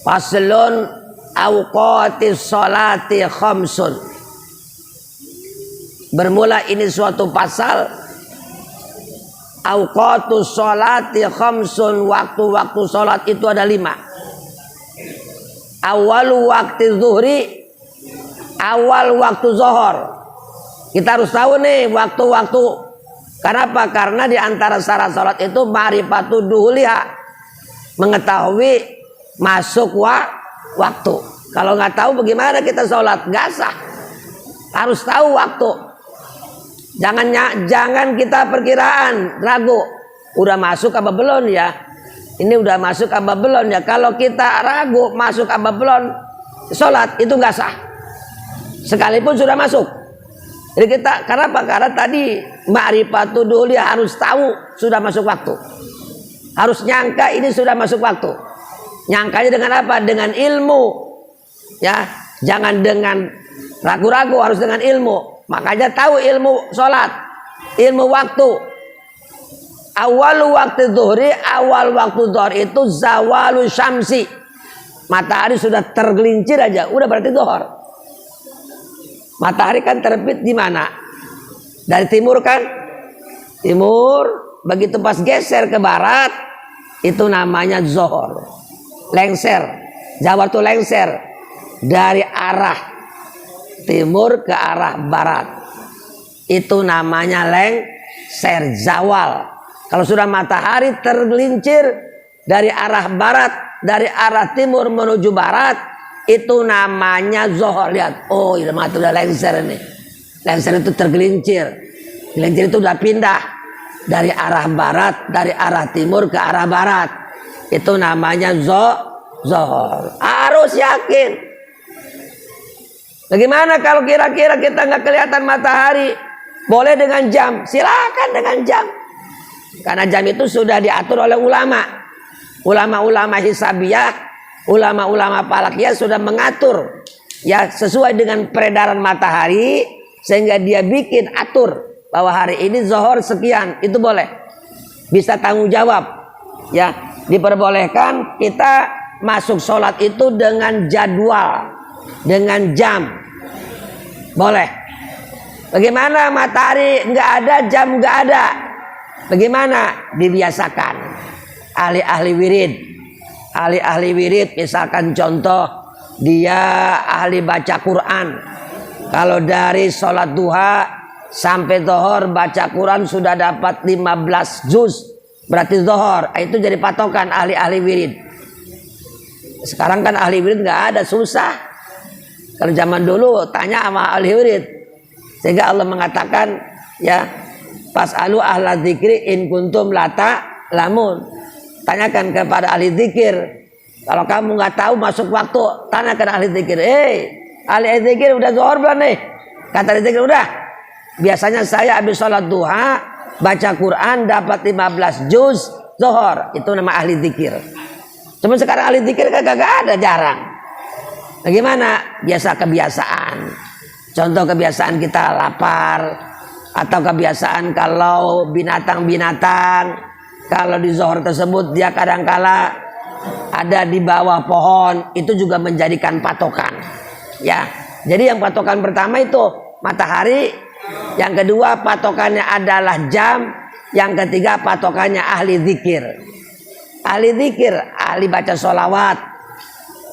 Faslun awqatis sholati khamsun. Bermula ini suatu pasal. Awqatus sholati khamsun, waktu-waktu sholat itu ada 5. Awalu waktu zuhri, awal waktu zuhur. Kita harus tahu nih waktu-waktu. Kenapa? Karena di antara syarat sholat itu ma'rifatu duhuliha, mengetahui masuk waktu. Kalau nggak tahu bagaimana kita sholat? Nggak sah. Harus tahu waktu. Jangan kita perkiraan, ragu. Udah masuk apa belum ya? Ini udah masuk apa belum ya? Kalau kita ragu masuk apa belum, sholat itu nggak sah. Sekalipun sudah masuk. Jadi kita, kenapa? Karena tadi ma'rifatu dulu harus tahu sudah masuk waktu. Harus nyangka ini sudah masuk waktu. Nyangkanya dengan apa? Dengan ilmu. Ya, jangan dengan ragu-ragu, harus dengan ilmu. Makanya tahu ilmu sholat, ilmu waktu. Awal waktu zuhri, awal waktu zuhur itu zawalu syamsi. Matahari sudah tergelincir aja, udah berarti zuhur. Matahari kan terbit di mana? Dari timur kan? Timur, begitu pas geser ke barat, itu namanya zuhur. Lengser, Jawa tuh lengser dari arah timur ke arah barat. Itu namanya lengser, zawal. Kalau sudah matahari tergelincir dari arah barat, dari arah timur menuju barat, itu namanya zuhur. Lihat, oh ini mata udah lengser nih. Lengser itu tergelincir. Gelincir itu udah pindah dari arah barat, dari arah timur ke arah barat. Itu namanya zuhur. Harus yakin. Bagaimana kalau kira-kira kita nggak kelihatan matahari? Boleh dengan jam, silakan dengan jam. Karena jam itu sudah diatur oleh ulama. Ulama-ulama hisabiyah, ulama-ulama falakiyah sudah mengatur ya sesuai dengan peredaran matahari, sehingga dia bikin atur bahwa hari ini zuhur sekian, itu boleh. Bisa tanggung jawab. Ya, diperbolehkan kita masuk sholat itu dengan jadwal, dengan jam. Boleh. Bagaimana matahari nggak ada, jam nggak ada? Bagaimana? Dibiasakan. Ahli-ahli wirid. Ahli-ahli wirid, misalkan contoh dia ahli baca Quran. Kalau dari sholat duha sampai zuhur baca Quran sudah dapat 15 juz, berarti zuhur. Itu jadi patokan ahli-ahli wirid. Sekarang kan ahli wirid nggak ada, susah. Kalau zaman dulu tanya sama ahli wirid, sehingga Allah mengatakan ya, fas'alu ahla dzikri in kuntum lata lamun. Tanyakan kepada ahli zikir. Kalau kamu nggak tahu masuk waktu, tanyakan ahli zikir. Ahli zikir udah zuhur belum nih? Kata ahli zikir udah. Biasanya saya habis sholat duha baca Quran dapat 15 juz zuhur. Itu nama ahli zikir. Cuma sekarang ahli zikir kagak ada, jarang. Bagaimana? Biasa kebiasaan. Contoh kebiasaan kita lapar, atau kebiasaan kalau binatang-binatang, kalau di zuhur tersebut dia kadangkala ada di bawah pohon, itu juga menjadikan patokan. Ya, jadi yang patokan pertama itu matahari, yang kedua patokannya adalah jam, yang ketiga patokannya ahli zikir. Ahli zikir, ahli baca sholawat.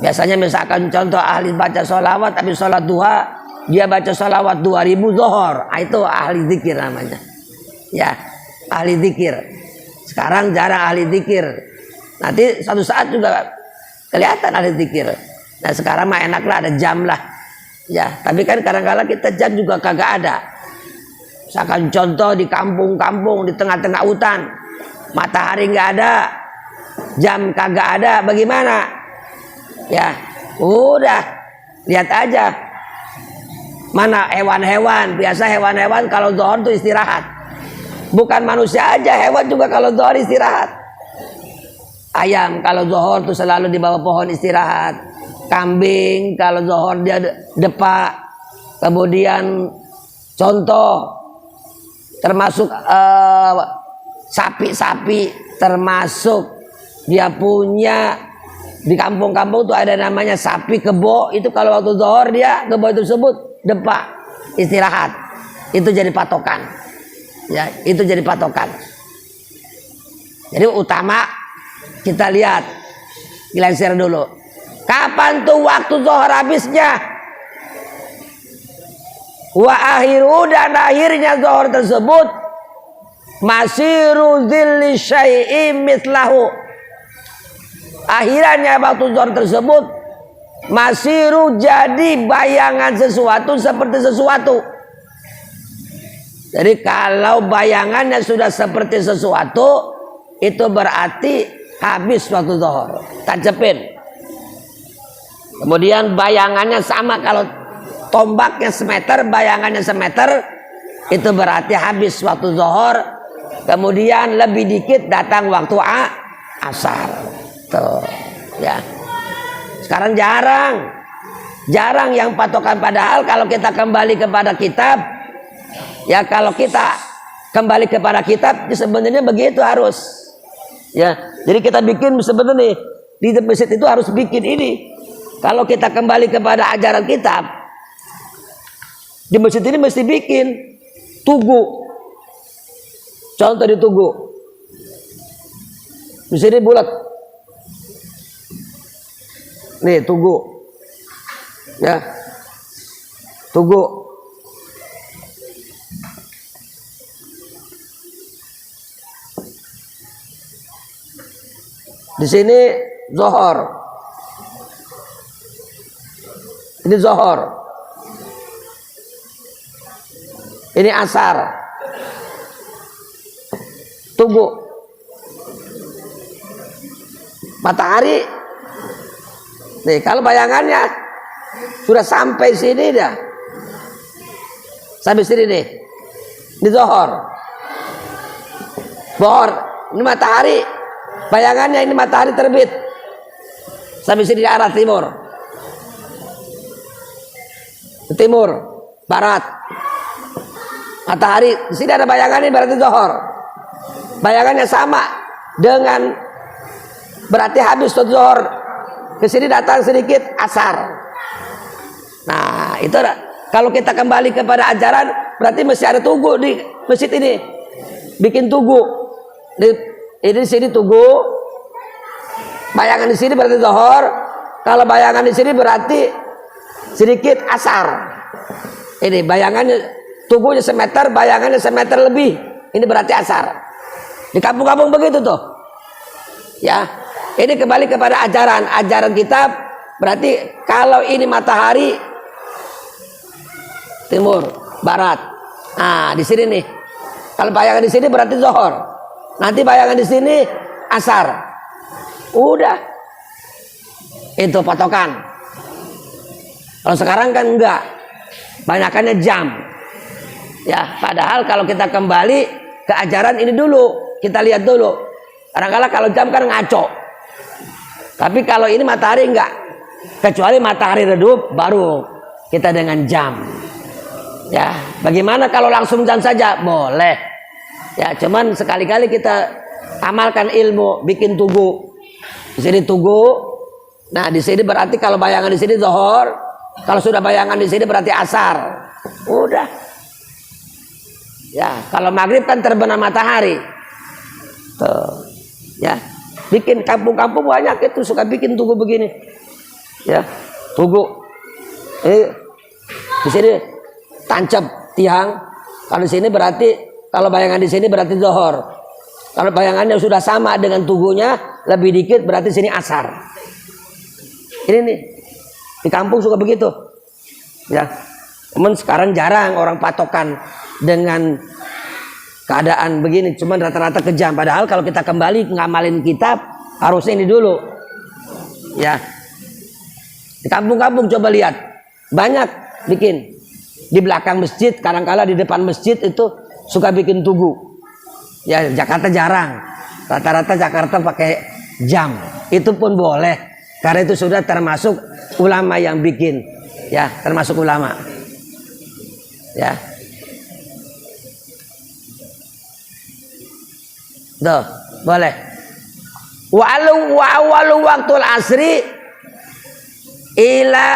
Biasanya misalkan contoh ahli baca sholawat, tapi sholat duha dia baca sholawat 2000 zuhur, itu ahli zikir namanya. Ya, ahli zikir. Sekarang jarang ahli zikir. Nanti suatu saat juga kelihatan ahli zikir. Nah sekarang mah enak lah, ada jam lah. Ya, tapi kan kadang-kadang kita jam juga kagak ada. Misalkan contoh di kampung-kampung, di tengah-tengah hutan, matahari nggak ada, jam kagak ada, bagaimana? Ya, udah lihat aja. Mana hewan-hewan? Biasa hewan-hewan kalau zuhur tuh istirahat. Bukan manusia aja, hewan juga kalau zuhur istirahat. Ayam kalau zuhur tuh selalu di bawah pohon istirahat. Kambing kalau zuhur dia depak. Kemudian contoh termasuk sapi-sapi, termasuk dia punya Di kampung-kampung tuh ada namanya sapi kebo, itu kalau waktu zuhur dia kebo itu sebut depak, istirahat. Itu jadi patokan. Ya, itu jadi patokan. Jadi utama kita lihat, dilansir dulu. Kapan tuh waktu zuhur habisnya? Wa akhiru, dan akhirnya zuhur tersebut masiru dzilli syai'im mislahu. Akhirnya waktu zuhur tersebut masiru, jadi bayangan sesuatu seperti sesuatu. Jadi kalau bayangannya sudah seperti sesuatu, itu berarti habis waktu zuhur. Tancapin. Kemudian bayangannya sama, kalau tombaknya semeter, bayangannya semeter, itu berarti habis waktu zuhur. Kemudian lebih dikit datang waktu asar. Tuh, ya. Sekarang jarang yang patokan, padahal kalau kita kembali kepada kitab, ya kalau kita kembali kepada kitab sebenarnya begitu harus. Ya, jadi kita bikin sebenarnya di masjid itu harus bikin ini. Kalau kita kembali kepada ajaran kitab, di masjid ini mesti bikin tugu. Contoh di tugu. Di sini bulat. Nih tugu, ya, tugu. Di sini zuhur, ini zuhur, ini asar, tugu, matahari. Nih, kalau bayangannya sudah sampai sini dah, sampai sini nih, ini zuhur, ini matahari, bayangannya ini matahari terbit, sampai sini di arah timur, barat, matahari, di sini ada bayangannya berarti zuhur, bayangannya sama dengan berarti habis zuhur. Ke sini datang sedikit asar. Nah, itu kalau kita kembali kepada ajaran, berarti mesti ada tugu di masjid ini. Bikin tugu. Ini sini tugu. Bayangan di sini berarti zuhur. Kalau bayangan di sini berarti sedikit asar. Ini bayangannya, tugunya semeter, bayangannya semeter lebih. Ini berarti asar. Di kampung-kampung begitu tuh. Ya. Ini kembali kepada ajaran kitab, berarti kalau ini matahari timur, barat. Nah, di sini nih. Kalau bayangan di sini berarti zuhur. Nanti bayangan di sini asar. Udah. Itu patokan. Kalau sekarang kan enggak. Banyakannya jam. Ya, padahal kalau kita kembali ke ajaran ini dulu, kita lihat dulu. Kadang-kadang kalau jam kan ngaco. Tapi kalau ini matahari enggak, kecuali matahari redup baru kita dengan jam. Ya, bagaimana kalau langsung jam saja? Boleh. Ya, cuman sekali-kali kita amalkan ilmu, bikin tugu. Di sini tugu. Nah, di sini berarti kalau bayangan di sini zuhur, kalau sudah bayangan di sini berarti asar. Udah. Ya, kalau maghrib kan terbenam matahari. Tuh. Ya. Bikin kampung-kampung banyak itu suka bikin tugu begini, ya, tugu. Di sini tancap tiang. Kalau di sini berarti, kalau bayangan di sini berarti zuhur. Kalau bayangannya sudah sama dengan tugunya, lebih dikit berarti sini asar. Ini nih, di kampung suka begitu, ya. Cuman sekarang jarang orang patokan dengan keadaan begini, cuman rata-rata kejam. Padahal kalau kita kembali ngamalin kitab, harusnya ini dulu. Ya. Di kampung-kampung coba lihat. Banyak bikin. Di belakang masjid, kadang-kala di depan masjid itu suka bikin tugu. Ya, Jakarta jarang. Rata-rata Jakarta pakai jam. Itu pun boleh. Karena itu sudah termasuk ulama yang bikin. Ya, termasuk ulama. Ya. Tuh, boleh. Wa awalu waktul asri ila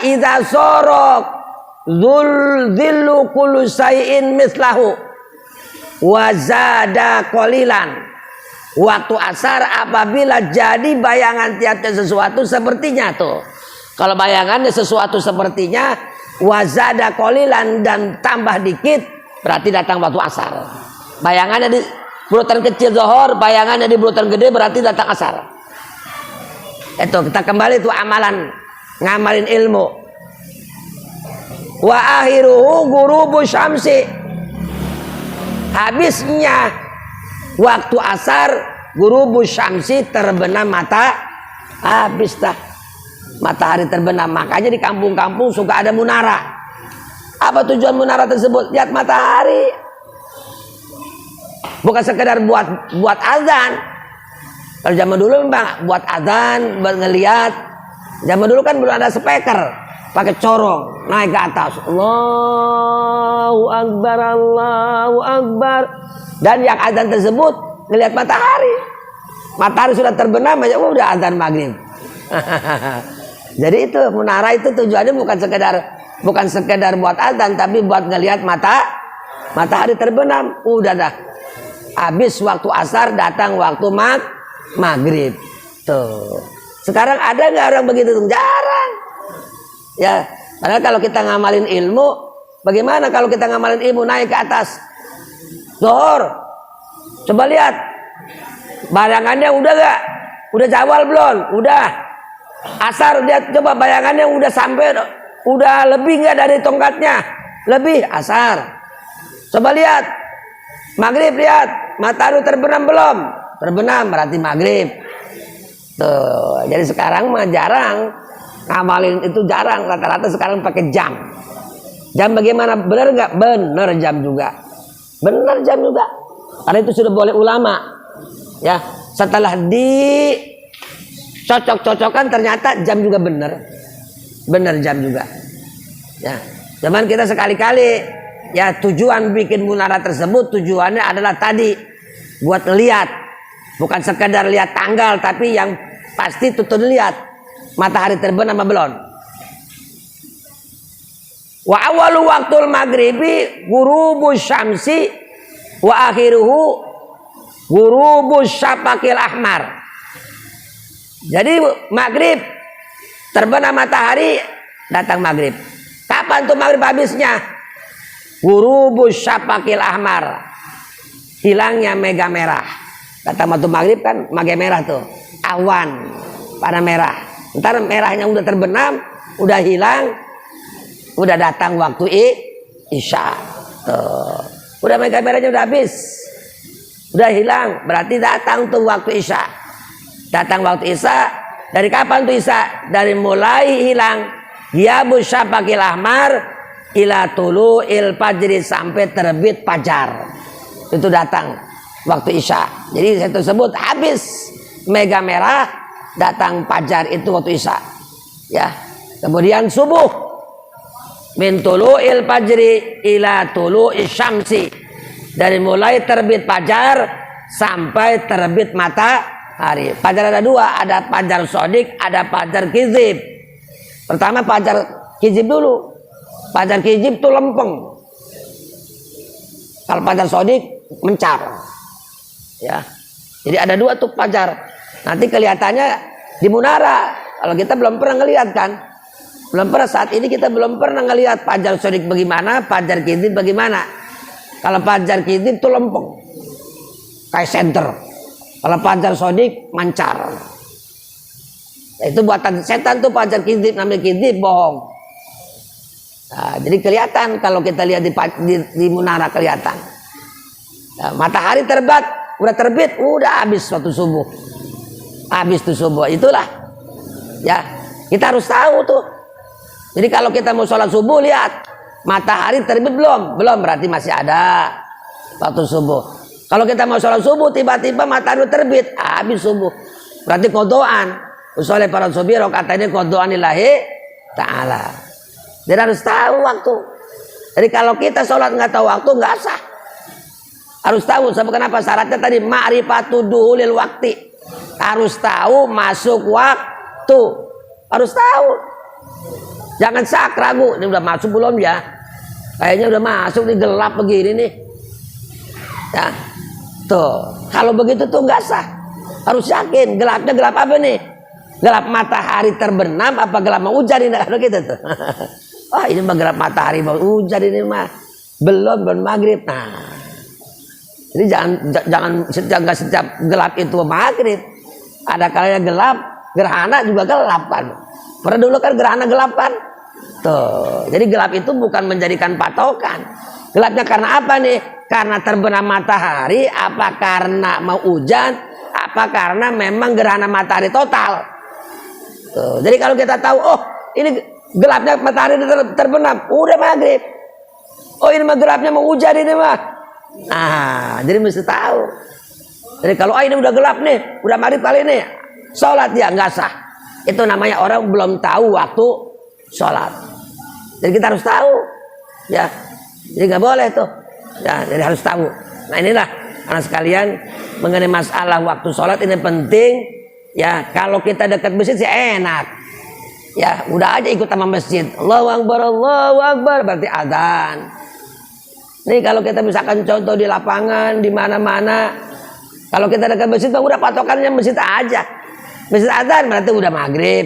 idza sorok dzillu kullu syai'in mislahu wa zada qalilan. Waktu asar apabila jadi bayangan tiap sesuatu sepertinya tuh. Kalau bayangannya sesuatu sepertinya wazada qalilan dan tambah dikit berarti datang waktu asar. Bayangannya di bulutan kecil zuhur, bayangannya di bulutan gede berarti datang asar. Itu kita kembali tuh amalan ngamalin ilmu. Wa akhiruhu ghurubu syamsi. Habisnya waktu asar ghurubu syamsi, terbenam mata, habis dah matahari terbenam. Makanya di kampung-kampung suka ada munara. Apa tujuan munara tersebut? Lihat matahari. Bukan sekedar buat azan. Kalau zaman dulu memang buat azan, buat ngelihat. Zaman dulu kan belum ada speaker, pakai corong naik ke atas. Allahu Akbar, Allahu Akbar. Dan yang azan tersebut ngelihat matahari. Matahari sudah terbenam aja udah azan maghrib. Jadi itu munara itu tujuannya bukan sekedar buat azan, tapi buat ngelihat matahari terbenam. Udah dah. Habis waktu asar datang waktu maghrib. Tuh. Sekarang ada nggak orang begitu? Jarang. Ya, padahal kalau kita ngamalin ilmu, bagaimana kalau kita ngamalin ilmu naik ke atas? Zuhur. Coba lihat. Bayangannya udah gak? Udah zawal belum? Udah. Asar dia coba bayangannya udah sampai, udah lebih nggak dari tongkatnya? Lebih, asar. Coba lihat maghrib, lihat matahari terbenam belum? Terbenam berarti maghrib. Tuh, jadi sekarang mah jarang ngamalin itu, jarang. Rata-rata sekarang pakai jam. Jam bagaimana? Benar nggak? Benar jam juga. Benar jam juga. Karena itu sudah boleh ulama. Ya, setelah cocok-cocokan ternyata jam juga benar jam juga. Ya, cuman kita sekali-kali ya tujuan bikin munara tersebut tujuannya adalah tadi buat lihat, bukan sekedar lihat tanggal, tapi yang pasti tutup lihat matahari terbenam apa belum. Wa awalu waktul maghribi ghurubus syamsi wa akhiruhu ghurubus syafaqil ahmar. Jadi maghrib terbenam matahari, datang maghrib. Kapan tuh maghrib habisnya? Ghurubus syafaqil ahmar, hilangnya mega merah. Datang waktu maghrib kan mega merah tuh, awan pada merah. Ntar merahnya udah terbenam, udah hilang, udah datang waktu isya. Tuh, udah mega merahnya udah habis, udah hilang, berarti datang tuh waktu isya. Datang waktu isya. Dari kapan tuh isya? Dari mulai hilang ghiabus syafaqil ahmar ila tulu'il fajri, sampai terbit fajar. Itu datang waktu isya. Jadi saya tersebut habis mega merah, datang fajar itu waktu isya. Ya. Kemudian subuh min tulu'il fajri ila tulu'is syamsi, dari mulai terbit fajar sampai terbit matahari. Fajar ada dua, ada fajar sodik, ada fajar kizib. Pertama fajar kizib dulu. Fajar kizib itu lempeng. Kalau fajar sodik mencar. Ya. Jadi ada dua tuh fajar. Nanti kelihatannya di munara. Kalau kita belum pernah ngelihat kan? Belum pernah, saat ini kita belum pernah ngelihat fajar sodik bagaimana, fajar kizib bagaimana. Kalau fajar kizib itu lempeng. Kayak senter. Kalau fajar sodik mancar. Nah, itu buatan setan tuh fajar kizib, namanya kizib, bohong. Nah, jadi kelihatan kalau kita lihat di munara kelihatan. Nah, matahari udah terbit, udah habis waktu subuh. Habis tuh subuh, itulah. Ya, kita harus tahu tuh. Jadi kalau kita mau sholat subuh, lihat matahari terbit belum? Belum, berarti masih ada waktu subuh. Kalau kita mau sholat subuh, tiba-tiba matahari terbit, habis subuh. Berarti kodoan. Usoleh para subuh, rokatanya kodoan lillahi ta'ala. Jadi harus tahu waktu. Jadi kalau kita sholat nggak tahu waktu, nggak sah. Harus tahu. Sebab kenapa? Syaratnya tadi ma'rifatu duhulil wakti. Harus tahu masuk waktu. Harus tahu. Jangan sak ragu, ini udah masuk belum ya? Kayaknya udah masuk nih, gelap begini nih. Ya. Tuh, kalau begitu tuh nggak sah. Harus yakin, gelapnya gelap apa nih? Gelap matahari terbenam apa gelap mau hujan ini? Kalau gitu tuh. Wah, ini mah gelap matahari mau hujan ini mah. Belum maghrib. Nah. Jadi jangan setiap gelap itu maghrib. Ada kalanya gelap, gerhana juga gelap kan. Pernah dulu kan gerhana gelap kan? Tuh. Jadi gelap itu bukan menjadikan patokan. Gelapnya karena apa nih? Karena terbenam matahari, apa karena mau hujan, apa karena memang gerhana matahari total. Tuh. Jadi kalau kita tahu, oh ini gelapnya matahari terbenam, udah maghrib. Oh ini mah gelapnya mau hujan ini mah. Nah, jadi mesti tahu. Jadi kalau ini udah gelap nih, udah maghrib kali ini, sholat ya nggak sah. Itu namanya orang belum tahu waktu sholat. Jadi kita harus tahu, ya. Jadi nggak boleh tuh. Ya, jadi harus tahu. Nah inilah anak sekalian mengenai masalah waktu sholat ini penting. Ya kalau kita dekat masjid sih enak. Ya udah aja ikut sama masjid. Allahu Akbar berarti adzan. Nih kalau kita misalkan contoh di lapangan di mana-mana, kalau kita dekat masjid udah patokannya masjid aja. Masjid adzan berarti udah maghrib.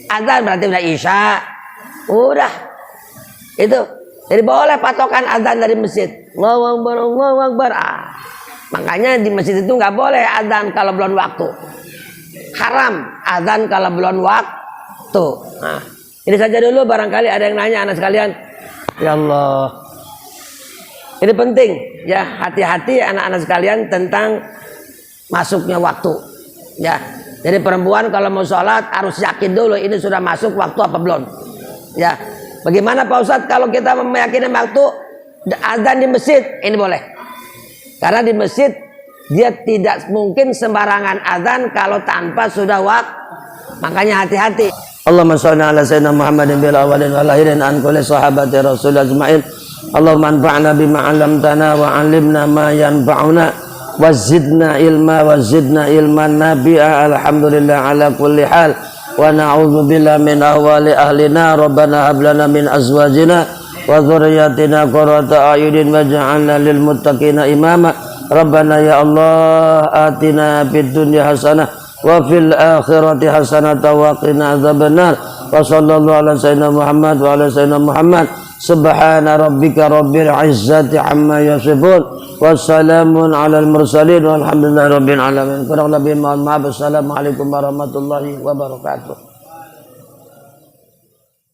Adzan berarti udah isya. Udah itu. Jadi boleh patokan adzan dari masjid. Allahu Akbar. Makanya di masjid itu nggak boleh adzan kalau belum waktu. Haram adzan kalau belum waktu. Nah, ini saja dulu, barangkali ada yang nanya anak sekalian. Ya Allah. Ini penting ya, hati-hati anak-anak sekalian tentang masuknya waktu. Ya. Jadi perempuan kalau mau sholat harus yakin dulu ini sudah masuk waktu apa belum. Ya. Bagaimana Pak Ustadz kalau kita meyakini waktu azan di masjid? Ini boleh. Karena di masjid dia tidak mungkin sembarangan azan kalau tanpa sudah waktu. Makanya hati-hati. Allahumma shalli ala sayyidina Muhammadin bil awwalin wal akhirin an kulli sahabati rasul ajmain. Allahumma anfa'na bima 'allamtana wa 'allimna ma yanfa'una wa zidna ilman nabi'a. Alhamdulillah ala kulli hal. Wa na'udzu billahi min ahwali ahlina. Rabbana hab lana min azwajina wa dhurriyyatina qurrata a'yunin waj'alna lil muttaqina imama. Rabbana ya Allah atina fid dunya hasanah wa fil akhirati hasanah wa qina adzabannar. Wa sallallahu ala sayyidina Muhammad wa ala sayyidina Muhammad. Subhana rabbika rabbil izzati amma yasifun wa salamun alal mursalin walhamdulillahi rabbil alamin. Kurang lebih mohon maaf. Assalamualaikum warahmatullahi wabarakatuh.